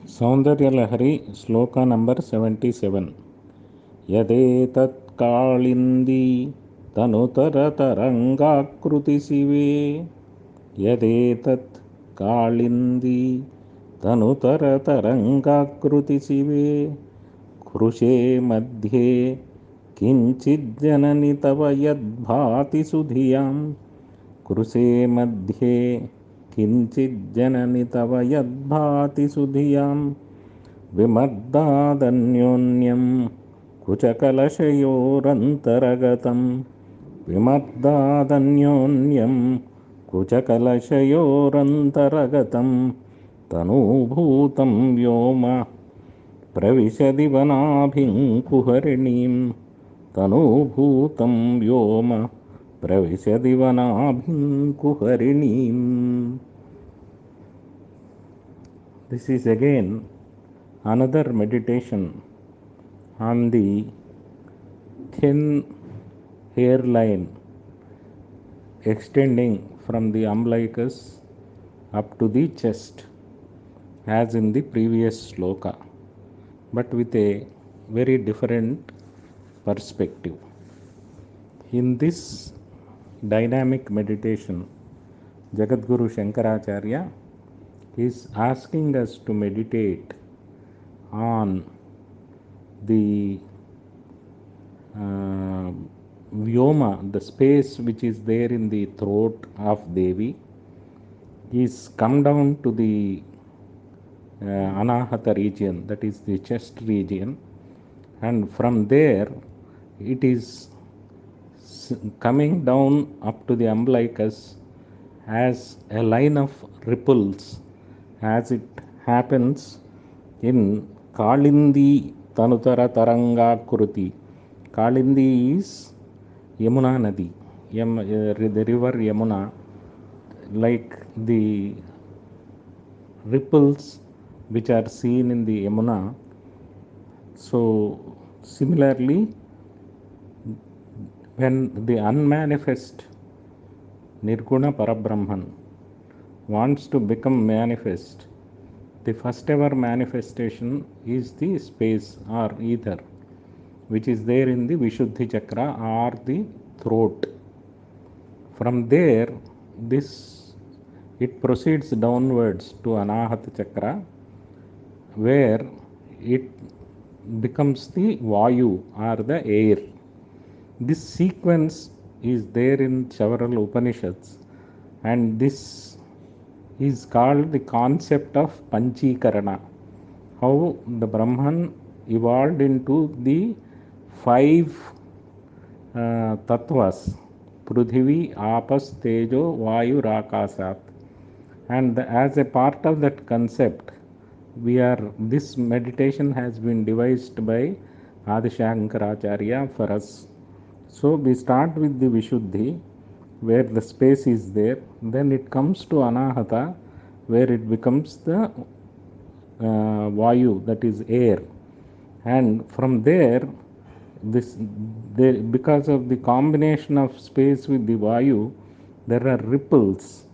Soundarya Lahari Sloka number 77. Yadetat Kaalindi Tanutara Tarangakruti Shive. Yadetat Kaalindi Tanutara Tarangakruti Shive. Krushey Madhye Kinchijjanani Tava Yadbhaathi Sudhiyaam. Krushey Madhye Kinchijjanani Tava Yadbhaathi Sudhiyaam. Vimardaadanyonyam Kuchakalashayorantharagatham. Vimardaadanyonyam Kuchakalashayorantharagatham. Thanoobhootham Vyoma Pravishadiva Naabhim Kuharineem. Thanoobhootham Vyoma Pravishadiva Naabhim Kuharineem. This is again another meditation on the thin hairline extending from the umbilicus up to the chest, as in the previous sloka, but with a very different perspective. In this dynamic meditation, Jagadguru Shankaracharya is asking us to meditate on the Vyoma, the space which is there in the throat of Devi, is come down to the Anahata region, that is the chest region, and from there it is coming down up to the umbilicus as a line of ripples, as it happens in Kaalindi Tanutara Taranga Kruti. Kaalindi is Yamuna Nadi, the river Yamuna, like the ripples which are seen in the Yamuna. So similarly, when the unmanifest Nirguna Parabrahman wants to become manifest, the first ever manifestation is the space or ether, which is there in the Vishuddhi Chakra or the throat. From there, it proceeds downwards to Anahata Chakra, where it becomes the Vayu or the air. This sequence is there in several Upanishads, and this is called the concept of Panchikarana, how the Brahman evolved into the 5 tattvas, Prudhivi, Apas, Tejo, Vayu, Rakasat. And as a part of that concept, this meditation has been devised by Adi Shankaracharya for us. So we start with the Vishuddhi, where the space is there, then it comes to Anahata, where it becomes the Vayu, that is air, and from there, because of the combination of space with the Vayu, there are ripples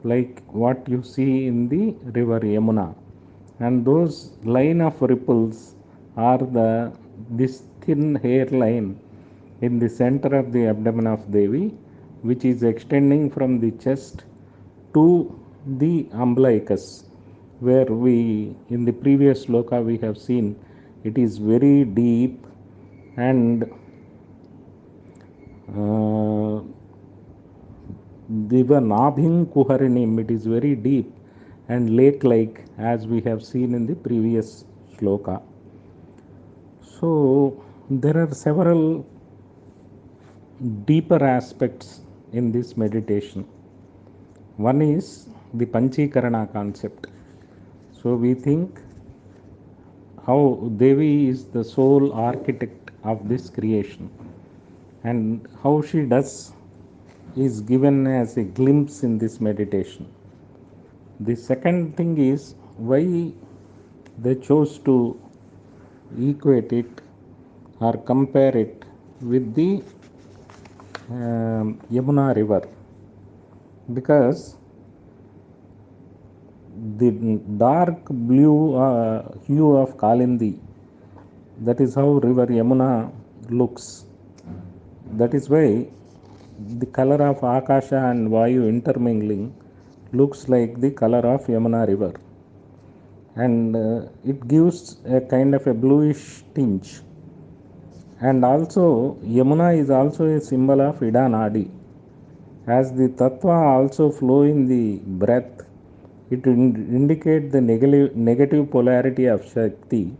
like what you see in the river Yamuna, and those line of ripples are this thin hairline in the center of the abdomen of Devi, which is extending from the chest to the umbilicus, where in the previous sloka we have seen it is very deep, and Diva Naabhim Kuharineem, it is very deep and lake-like, as we have seen in the previous sloka. So there are several deeper aspects in this meditation. One is the Panchikarana concept. So we think how Devi is the sole architect of this creation, and how she does is given as a glimpse in this meditation. The second thing is why they chose to equate it or compare it with the Yamuna river, because the dark blue hue of Kaalindi, that is how river Yamuna looks. That is why the color of Akasha and Vayu intermingling looks like the color of Yamuna river, and it gives a kind of a bluish tinge. And also Yamuna is also a symbol of Ida Nadi. As the tattva also flow in the breath, it indicates the negative polarity of Shakti,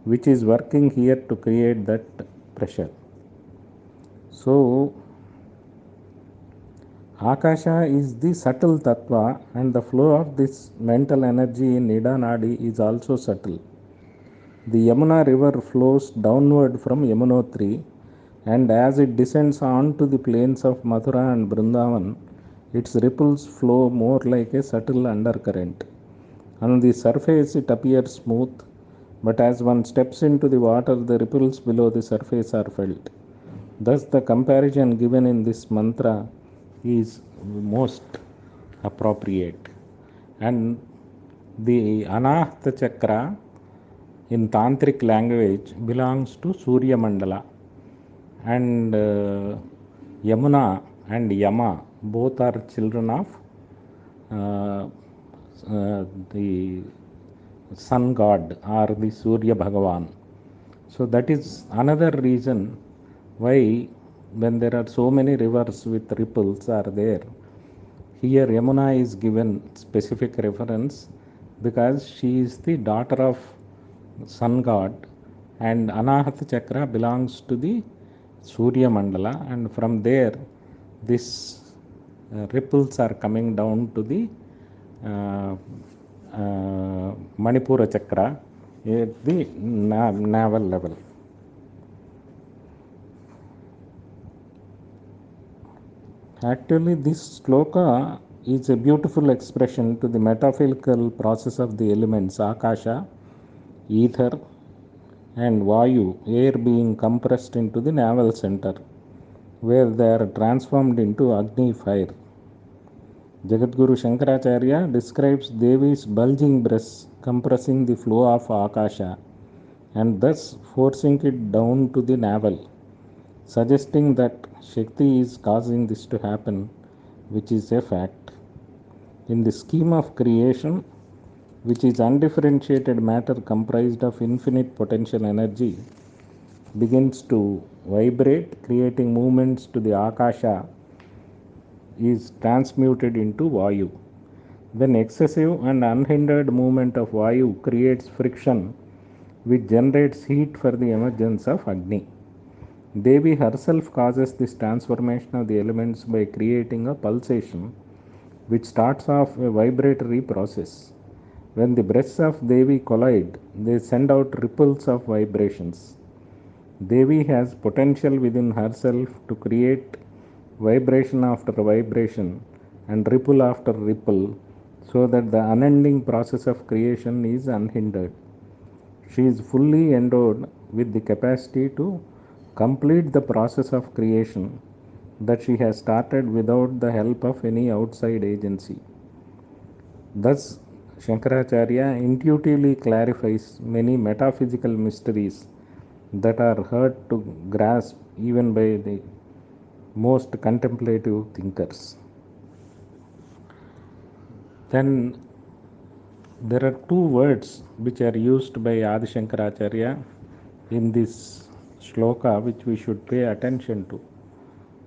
which is working here to create that pressure. So Akasha is the subtle tattva, and the flow of this mental energy in Ida Nadi is also subtle. The Yamuna river flows downward from Yamunotri, and as it descends on to the plains of Mathura and Vrindavan, its ripples flow more like a subtle undercurrent. On the surface it appears smooth, but as one steps into the water, the ripples below the surface are felt. Thus the comparison given in this mantra is most appropriate. And the Anahata Chakra in Tantric language belongs to Surya Mandala, and Yamuna and Yama both are children of the sun god or the Surya Bhagavan. So that is another reason why when there are so many rivers with ripples are there, here Yamuna is given specific reference because she is the daughter of sun god, and Anahata Chakra belongs to the Surya Mandala, and from there this ripples are coming down to the Manipura Chakra at the navel level. Actually, this sloka is a beautiful expression to the metaphysical process of the elements Akasha, ether, and Vayu, air being compressed into the navel center, where they are transformed into Agni, fire. Jagadguru Shankaracharya describes Devi's bulging breasts compressing the flow of Akasha and thus forcing it down to the navel, suggesting that Shakti is causing this to happen, which is a fact. In the scheme of creation, which is undifferentiated matter comprised of infinite potential energy, begins to vibrate, creating movements to the Akasha, is transmuted into Vayu. Then excessive and unhindered movement of Vayu creates friction, which generates heat for the emergence of Agni. Devi herself causes this transformation of the elements by creating a pulsation, which starts off a vibratory process. When the breaths of Devi collide, they send out ripples of vibrations. Devi has potential within herself to create vibration after vibration and ripple after ripple, so that the unending process of creation is unhindered. She is fully endowed with the capacity to complete the process of creation that she has started without the help of any outside agency. Thus, Shankaracharya intuitively clarifies many metaphysical mysteries that are hard to grasp even by the most contemplative thinkers. Then there are two words which are used by Adi Shankaracharya in this shloka which we should pay attention to.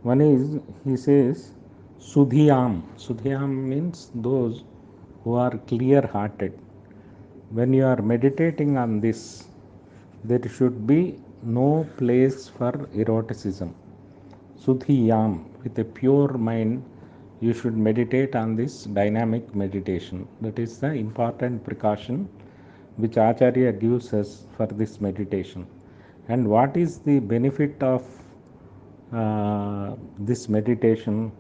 One is, he says, Sudhiyaam. Sudhiyaam means those who are clear hearted. When you are meditating on this, there should be no place for eroticism. Sudhiyam, with a pure mind, you should meditate on this dynamic meditation. That is the important precaution which Acharya gives us for this meditation. And what is the benefit of this meditation?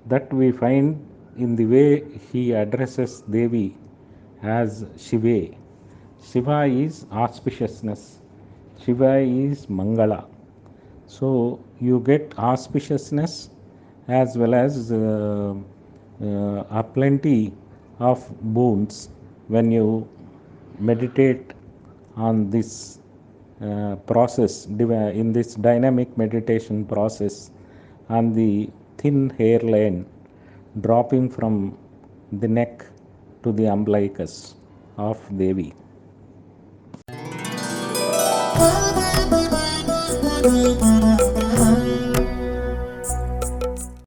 That we find in the way he addresses Devi as Shivey. Shiva is auspiciousness, Shiva is Mangala. So you get auspiciousness as well as are plenty of boons when you meditate on this process, in this dynamic meditation process, on the thin hairline dropping from the neck to the umbilicus of Devi.